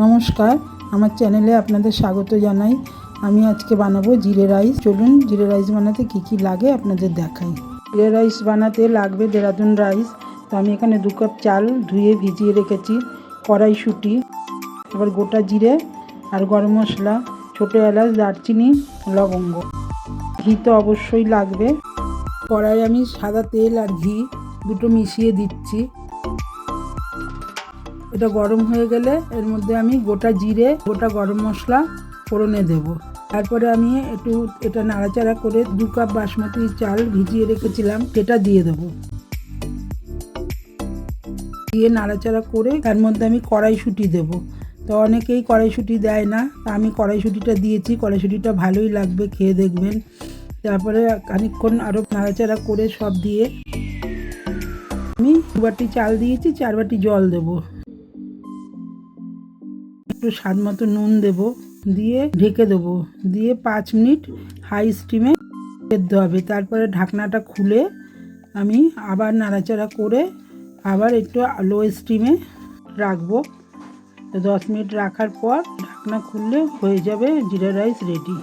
নমস্কার, আমার চ্যানেলে আপনাদের স্বাগত জানাই। আমি আজকে বানাবো জিরে রাইস। চলুন জিরে রাইস বানাতে কি কি লাগে আপনাদের দেখাই। জিরে রাইস বানাতে লাগবে দেরাদুন রাইস। তো আমি এখানে 2 কাপ চাল ধুয়ে ভিজিয়ে রেখেছি, কড়াইশুঁটি, আবার গোটা জিরে আর গরম মশলা, ছোটো এলাচ, দারচিনি, লবঙ্গ। ঘি তো অবশ্যই লাগবে। কড়াই আমি সাদা তেল আর ঘি দুটো মিশিয়ে দিচ্ছি। এটা গরম হয়ে গেলে এর মধ্যে আমি গোটা জিরে, গোটা গরম মশলা ফোড়নে দেব। তারপরে আমি এটা নাড়াচাড়া করে 2 কাপ বাসমতি চাল ভিজিয়ে রেখেছিলাম সেটা দিয়ে দেবো। দিয়ে নাড়াচাড়া করে তার মধ্যে আমি কড়াইশুঁটি দেবো। তো অনেকেই কড়াইশুঁটি দেয় না, তা আমি কড়াইশুঁটিটা দিয়েছি। কড়াইশুঁটিটা ভালোই লাগবে, খেয়ে দেখবেন। তারপরে খানিকক্ষণ আরও নাড়াচাড়া করে সব দিয়ে আমি 2 বাটি চাল দিয়েছি, 4 বাটি জল দেবো। একটু স্বাদ মতো নুন দেবো, দিয়ে ঢেকে দেবো। দিয়ে 5 মিনিট হাই স্টিমে সেদ্ধ হবে। তারপরে ঢাকনাটা খুলে আমি আবার নাড়াচাড়া করে আবার একটু লো স্টিমে রাখবো। তো 10 মিনিট রাখার পর ঢাকনা খুললে হয়ে যাবে জিরা রাইস রেডি।